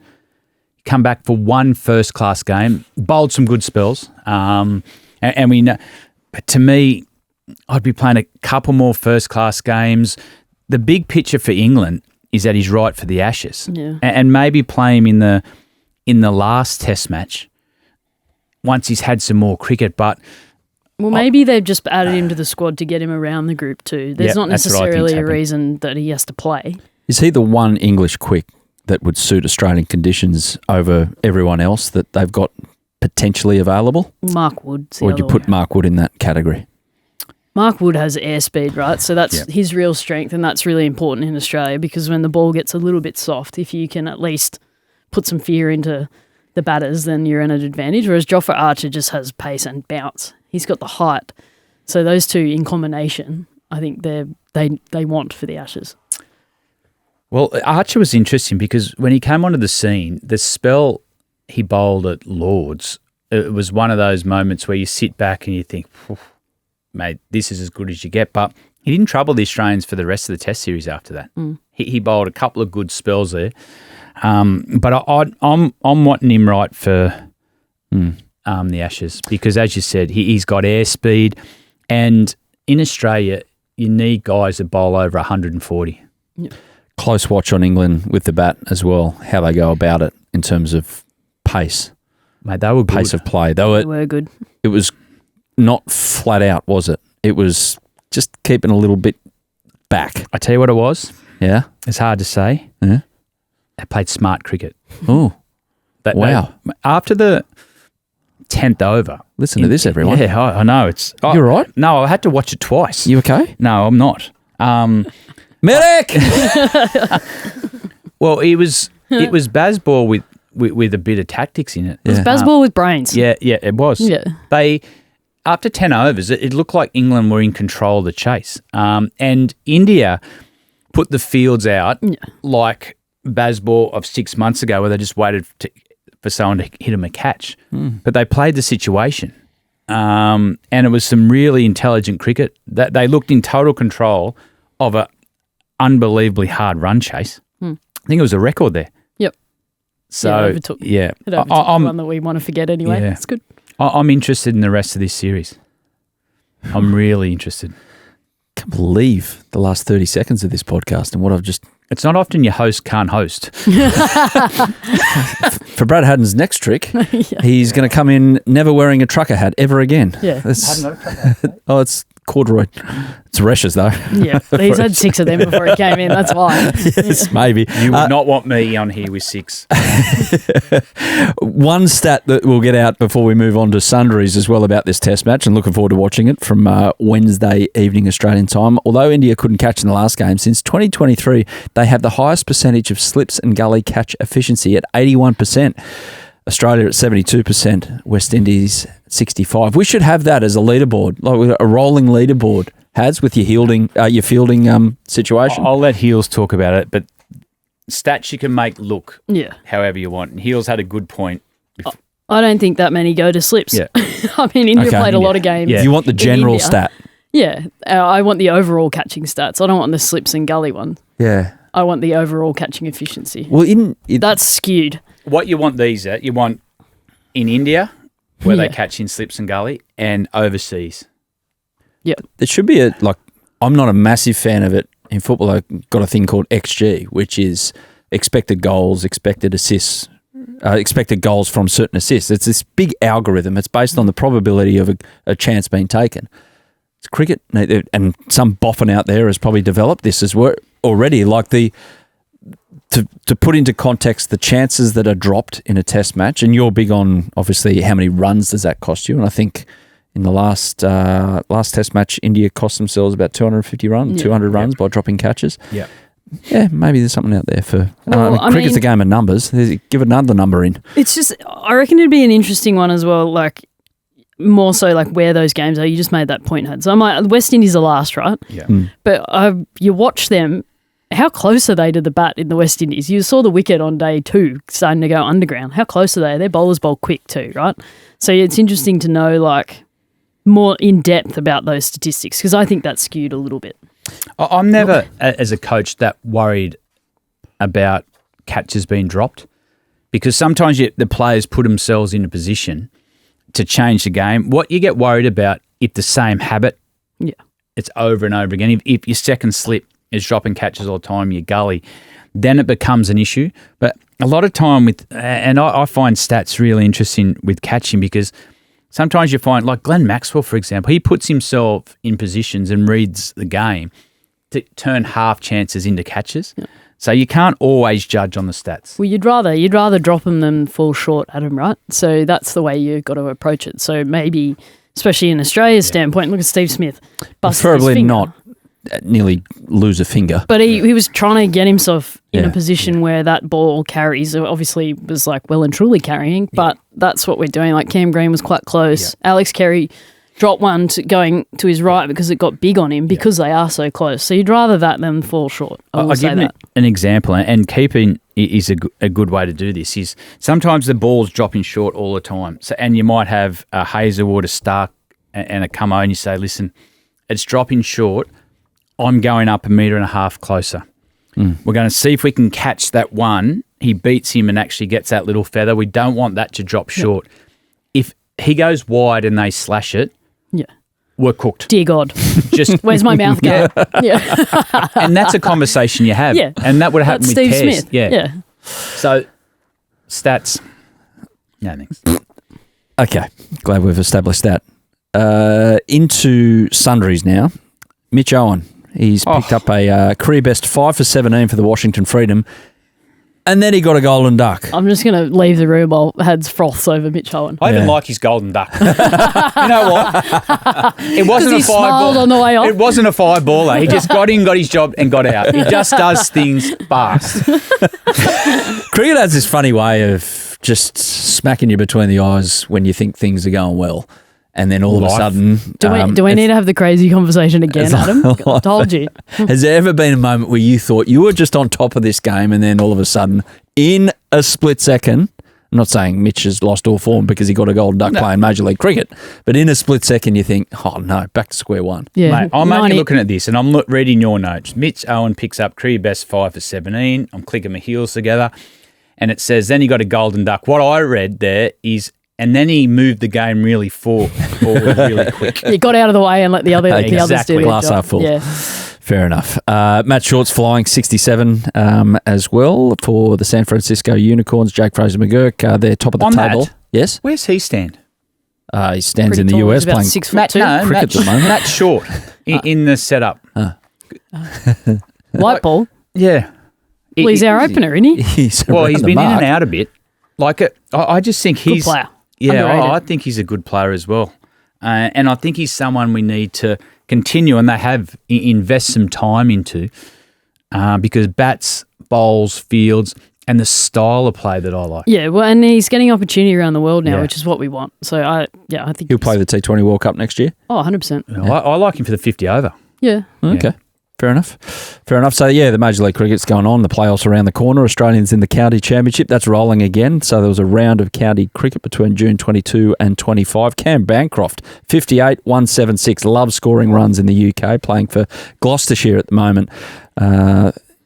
Come back for one first-class game, bowled some good spells, and we know. But to me, I'd be playing a couple more first-class games. The big picture for England is that he's right for the Ashes, and maybe play him in the last Test match once he's had some more cricket. But
maybe they've just added him to the squad to get him around the group too. There's not necessarily a reason that he has to play.
Is he the one English quick that would suit Australian conditions over everyone else that they've got potentially available?
Mark Wood.
Or would you put Mark Wood in that category?
Mark Wood has airspeed, right? So that's his real strength, and that's really important in Australia because when the ball gets a little bit soft, if you can at least put some fear into the batters, then you're in an advantage. Whereas Jofra Archer just has pace and bounce. He's got the height. So those two in combination, I think they want for the Ashes.
Well, Archer was interesting because when he came onto the scene, the spell he bowled at Lords, it was one of those moments where you sit back and you think, mate, this is as good as you get. But he didn't trouble the Australians for the rest of the Test series after that. He bowled a couple of good spells there. But I'm wanting him right for the Ashes because, as you said, he's got airspeed, and in Australia, you need guys that bowl over 140.
close watch on England with the bat as well, how they go about it in terms of pace.
Mate, they were good.
Pace of play.
They were good.
It was not flat out, was it? It was just keeping a little bit back.
I tell you what it was.
Yeah?
It's hard to say.
Yeah.
They played smart cricket.
Oh, wow.
After the 10th over.
Listen to this, everyone.
Yeah, I know.
You all right?
No, I had to watch it twice.
You okay?
No, I'm not.
Medic!
Well, it was Bazball with a bit of tactics in it.
It was Bazball with brains.
Yeah, it was.
Yeah.
They, after 10 overs, it looked like England were in control of the chase. And India put the fields out like Bazball of 6 months ago, where they just waited for someone to hit them a catch. But they played the situation. And it was some really intelligent cricket. That they looked in total control of an unbelievably hard run chase. I think it was a record there.
Yep.
So,
it overtook the one that we want to forget anyway.
Yeah.
It's good.
I'm interested in the rest of this series. I'm really interested.
I can't believe the last 30 seconds of this podcast and what I've just...
It's not often your host can't host.
For Brad Haddin's next trick, he's going to come in never wearing a trucker hat ever again.
Yeah.
Oh, it's corduroy. It's Resh's though.
Yeah, he's had 6 of them before he came in. That's why.
Yes, maybe.
You would not want me on here with 6.
One stat that we'll get out before we move on to Sundries as well about this test match, and looking forward to watching it from Wednesday evening Australian time. Although India couldn't catch in the last game, since 2023, they have the highest percentage of slips and gully catch efficiency at 81%. Australia at 72%, West Indies at 65%. We should have that as a leaderboard, like a rolling leaderboard, Has, with your fielding situation.
I'll let Heels talk about it, but stats you can make look however you want. And Heels had a good point.
I don't think that many go to slips.
Yeah.
I mean, India played a lot of games.
Yeah. You want the general stat.
Yeah. I want the overall catching stats. I don't want the slips and gully one.
Yeah.
I want the overall catching efficiency.
Well,
that's skewed.
What you want these at, you want in India, where they catch in slips and gully, and overseas.
Yeah.
It should be I'm not a massive fan of it in football. I've got a thing called XG, which is expected goals, expected assists, expected goals from certain assists. It's this big algorithm. It's based on the probability of a chance being taken. It's cricket, and some boffin out there has probably developed this as well already, like to put into context the chances that are dropped in a test match, and you're big on, obviously, how many runs does that cost you? And I think in the last test match, India cost themselves about 250 runs, 200 runs by dropping catches.
Yeah.
Yeah, maybe there's something out there for... cricket's a game of numbers. Give another number in.
It's just, I reckon it'd be an interesting one as well, like more so like where those games are. You just made that point, Had. So I'm like, West Indies are last, right?
Yeah.
But you watch them, how close are they to the bat in the West Indies? You saw the wicket on day 2 starting to go underground. How close are they? Their bowlers bowl quick too, right? So it's interesting to know like more in depth about those statistics, because I think that's skewed a little bit.
I'm never, as a coach, that worried about catches being dropped, because sometimes the players put themselves in a position to change the game. What you get worried about, if the same habit, it's over and over again. If your second slip is dropping catches all the time, your gully, then it becomes an issue. But a lot of time and I find stats really interesting with catching, because sometimes you find, like Glenn Maxwell, for example, he puts himself in positions and reads the game to turn half chances into catches. Yeah. So you can't always judge on the stats.
Well, you'd rather drop them than fall short at them, right? So that's the way you've got to approach it. So maybe, especially in Australia's standpoint, look at Steve Smith.
Preferably not nearly lose a finger.
But he was trying to get himself in a position where that ball carries. Obviously, was like well and truly carrying, but that's what we're doing. Like Cam Green was quite close. Yeah. Alex Carey dropped one going to his right because it got big on him because they are so close. So you'd rather that than fall short.
I'll give an example, and keeping is a good way to do this. Is sometimes the ball's dropping short all the time. So, and you might have a Hazelwood, a Stark, and a Camo, and you say, listen, it's dropping short. I'm going up 1.5 meters closer. We're going to see if we can catch that one. He beats him and actually gets that little feather. We don't want that to drop short. If he goes wide and they slash it, we're cooked.
Dear God,
Just
where's my mouth go? Yeah.
and that's a conversation you have.
Yeah.
And that would happen
That's
with
Steve
Tess.
Smith.
Yeah.
Yeah.
So stats. No thanks.
Okay, glad we've established that. Into Sundries now. Mitch Owen. He's picked up a career best 5 for 17 for the Washington Freedom. And then he got a golden duck.
I'm just going to leave the room while Hads froths over Mitch Owen.
I even like his golden duck. You know what? It wasn't
he
a
smiled
fireball.
on the way off.
It wasn't a fireballer. He just got in, got his job, and got out. He just does things fast.
Cricket has this funny way of just smacking you between the eyes when you think things are going well. And then all of a sudden...
Do we need to have the crazy conversation again, Adam? I told you.
Has there ever been a moment where you thought you were just on top of this game and then all of a sudden, in a split second, I'm not saying Mitch has lost all form because he got a golden duck playing Major League Cricket, but in a split second you think, oh no, back to square one.
Yeah.
Mate, I'm only looking at this and I'm reading your notes. Mitch Owen picks up career best 5 for 17. I'm clicking my heels together and it says, then he got a golden duck. What I read there is, and then he moved the game really forward really quick.
You got out of the way and let the others do
Exactly.
their
Glass
job.
half full.
Yeah.
Fair enough. Matt Short's flying 67 as well for the San Francisco Unicorns. Jake Fraser-McGurk, they're top of the
On
table.
that,
Yes?
where's he stand?
He stands
Pretty
in the
tall.
US
He's about
playing
6'2".
cricket at the moment.
Matt Short in the setup.
White ball.
Yeah.
Well, he's our opener, isn't he?
He's
Well,
around
he's
the
been
mark.
in and out a bit. Like I just think
Good
he's
player.
Yeah,
Underrated.
I think he's a good player as well, and I think he's someone we need to continue, and they have invest some time into, because bats, bowls, fields, and the style of play that I like.
Yeah, well, and he's getting opportunity around the world now,
Yeah.
which is what we want. So, I think
He'll play the T20 World Cup next year.
Oh, 100%.
I like him for the 50 over.
Yeah.
Okay. Fair enough. So, yeah, the Major League Cricket's going on. The playoffs around the corner. Australians in the County Championship. That's rolling again. So there was a round of county cricket between June 22 and 25. Cam Bancroft, 58, 176. Loves scoring runs in the UK, playing for Gloucestershire at the moment.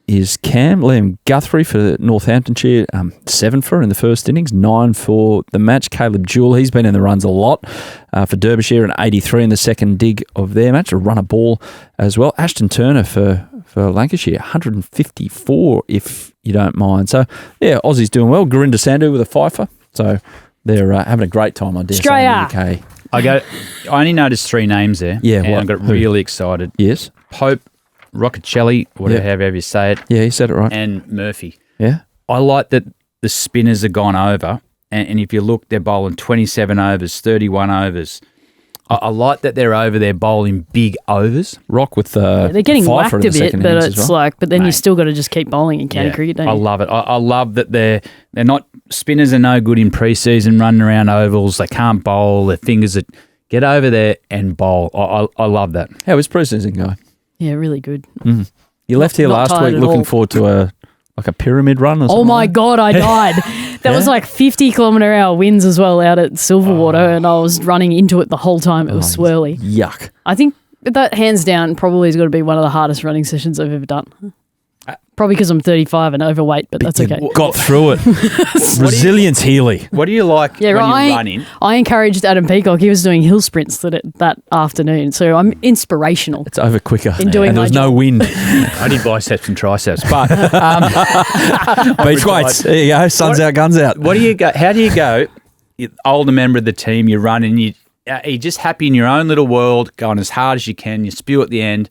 Is Cam. Liam Guthrie for Northamptonshire, 7 for in the first innings, 9 for the match. Caleb Jewell, he's been in the runs a lot for Derbyshire, and 83 in the second dig of their match, a run a ball as well. Ashton Turner for Lancashire, 154 if you don't mind. So, yeah, Aussie's doing well. Gurinder Sandhu with a fifer. So they're having a great time, I dare say, in the UK.
I only noticed 3 names there.
Yeah,
and
what?
I got
Who?
really excited.
Yes.
Pope, Roccacelli, however you say it,
Yeah, you said it right.
and Murphy.
Yeah.
I like that the spinners have gone over, and if you look, they're bowling 27 overs, 31 overs. I like that they're over there bowling big overs.
Rock with
They're getting
fifer
whacked
in
a
the
bit,
second
but
innings
it's
as well.
like, but then you
Mate.
still got to just keep bowling in county cricket, don't you?
I love it. I love that they're not, spinners are no good in pre-season running around ovals. They can't bowl. Their fingers are, get over there and bowl. I love that.
How is pre-season going?
Yeah, really good.
You left here
Not
last
tired
week
at
looking
all.
forward to a pyramid run or something.
Oh my
like
God, I died. That was like 50-kilometre-hour winds as well out at Silverwater, and I was running into it the whole time. It was swirly.
that? Yuck.
I think that hands down probably has got to be one of the hardest running sessions I've ever done. Probably because I'm 35 and overweight, but that's okay.
Got through it. Resilience Healy.
What do you like
Yeah,
when
right.
you're running?
I encouraged Adam Peacock. He was doing hill sprints that afternoon, so I'm inspirational.
It's over quicker.
In doing
and there
my
was no
job.
wind.
I did biceps and triceps, but
Beach weights. There you go. Sun's out, guns out.
what do you go? How do you go? You're an older member of the team, you're running, you're just happy in your own little world, going as hard as you can. You spew at the end.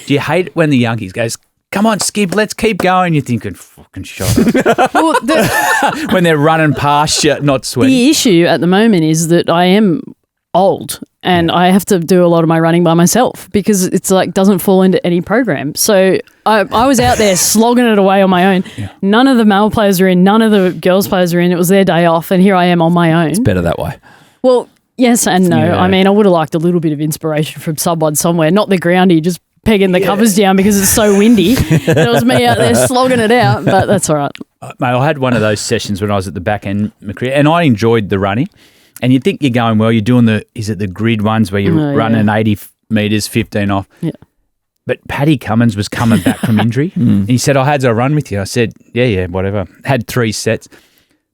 Do you hate it when the youngies goes, "Come on, Skip, let's keep going"? You're thinking, "Fucking shut up."
Well, the,
When they're running past you, not sweating.
the issue at the moment is that I am old and I have to do a lot of my running by myself because it's like doesn't fall into any program. So I was out there slogging it away on my own.
Yeah.
None of the male players are in, none of the girls players are in. It was their day off, and here I am on my own.
Better that way.
Well, yes and no.
Yeah.
I mean, I would have liked a little bit of inspiration from someone somewhere, not the groundy, just pegging the covers down because it's so windy. It was me out there slogging it out, but that's all right.
Mate, I had one of those sessions when I was at the back end of my career, and I enjoyed the running. And you think you're going well. You're doing is it the grid ones where you're running 80 metres, 15 off?
Yeah.
But Paddy Cummins was coming back from injury. And he said, "Oh, Hads, I'll run with you." I said, yeah, whatever. Had 3 sets.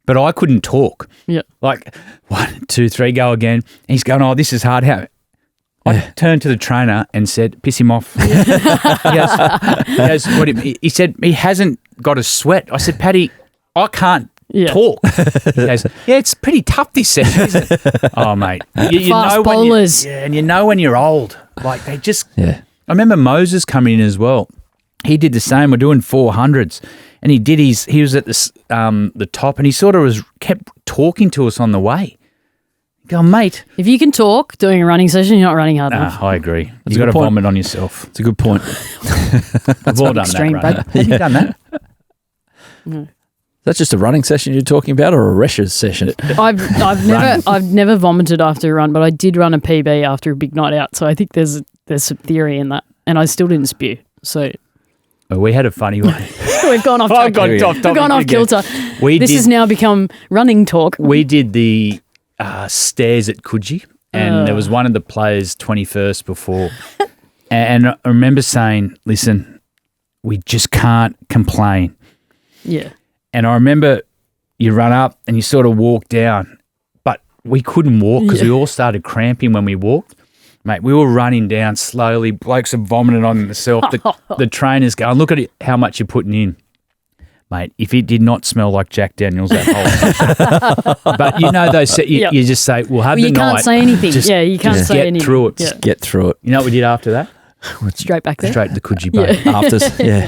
But I couldn't talk.
Yeah.
Like, 1, 2, 3, go again. And he's going, "Oh, this is hard." How? I turned to the trainer and said, piss him off. He said, he hasn't got a sweat. I said, Paddy, I can't talk. He goes, it's pretty tough this session, isn't it? Oh, mate. You
Fast
know
bowlers.
and you know when you're old. Like, they just...
Yeah.
I remember Moses coming in as well. He did the same. We're doing 400s. And he was at the top, and he sort of kept talking to us on the way. Go, mate.
If you can talk doing a running session, you're not running hard enough.
I agree. You've got to vomit on yourself.
It's a good point.
We've all done
extreme,
that, right?
bud.
Have you done that?
Is that just a running session you're talking about, or a Resh's session?
I've never vomited after a run, but I did run a PB after a big night out. So I think there's some theory in that, and I still didn't spew. So
we had a funny one.
we've gone off.
We've gone off
kilter. This has now become running talk.
We did the stairs at Coogee, and there was one of the players 21st before, and I remember saying, "Listen, we just can't complain."
Yeah.
And I remember you run up and you sort of walk down, but we couldn't walk because we all started cramping when we walked. Mate, we were running down slowly. Blokes are vomiting on themselves. The trainer's going, look at it, how much you're putting in. Mate, if it did not smell like Jack Daniels, that whole but you know those, you just say, we'll have the night.
You can't say anything. You can't say anything.
Get through it.
Yeah.
Just get through it.
You know what we did after that?
Straight back there.
Straight to the Coogee Bay.
After,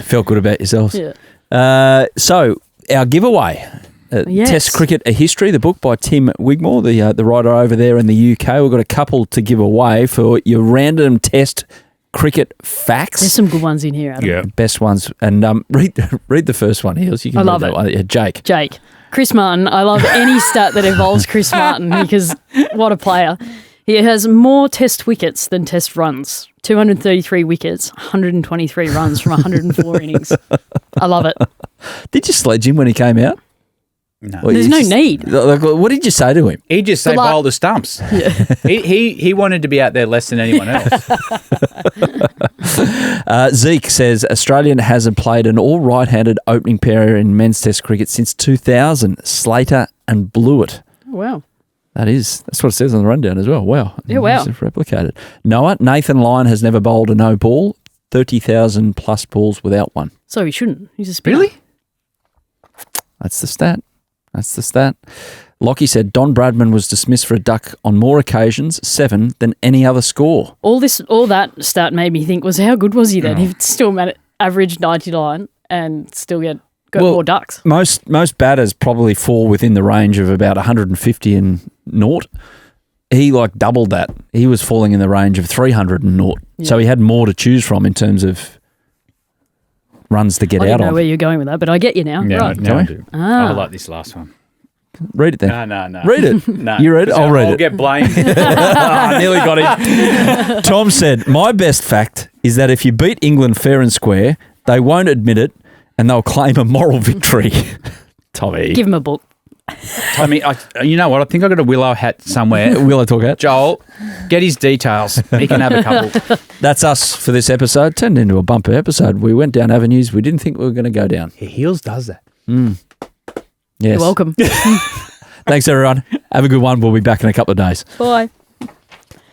felt good about yourselves.
Yeah.
So our giveaway, Test Cricket: A History, the book by Tim Wigmore, the writer over there in the UK. We've got a couple to give away for your random Test cricket facts.
There's some good ones in here, Adam.
Yeah.
Best ones. And read the first one, Heels. You can
I love
read that
it.
one. Yeah, Jake.
Chris Martin. I love any stat that involves Chris Martin because what a player. He has more Test wickets than Test runs. 233 wickets, 123 runs from 104 innings. I love it.
Did you sledge him when he came out?
No.
Well,
There's no need.
What did you say to him?
He just say bowl the stumps. Yeah. he wanted to be out there less than anyone else.
Zeke says Australian hasn't played an all right-handed opening pair in men's Test cricket since 2000. Slater and Blewett.
Oh, wow.
That's what it says on the rundown as well. Wow.
Yeah, wow.
It's replicated. Nathan Lyon has never bowled a no ball. 30,000 plus balls without one.
So he shouldn't. He's a spinner.
Really?
That's the stat. Lockie said Don Bradman was dismissed for a duck on more occasions, 7, than any other score.
All that stat made me think was how good was he then? He still averaged 99 and still got more ducks.
Most batters probably fall within the range of about 150 and naught. He doubled that. He was falling in the range of 300 and naught. Yeah. So he had more to choose from in terms of runs to get out on.
I don't know where you're going with that, but I get you now.
Yeah,
right.
I do. I like this last one.
Read it then.
No.
Read it.
No.
You read it? I'll read it.
I'll get blamed.
Nearly got him. Tom said, my best fact is that if you beat England fair and square, they won't admit it and they'll claim a moral victory. Tommy.
Give him a book.
Tommy, you know what? I think I got a Willow hat somewhere.
Willow Talk hat.
Joel, get his details. He can have a couple.
That's us for this episode. Turned into a bumper episode. We went down avenues we didn't think we were going to go down.
Heels does that.
Yes.
You're welcome.
Thanks, everyone. Have a good one. We'll be back in a couple of days.
Bye.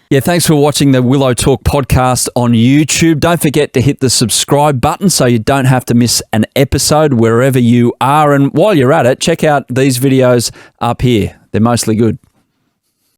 Yeah, thanks for watching the Willow Talk podcast on YouTube. Don't forget to hit the subscribe button so you don't have to miss an episode wherever you are. And while you're at it, check out these videos up here. They're mostly good.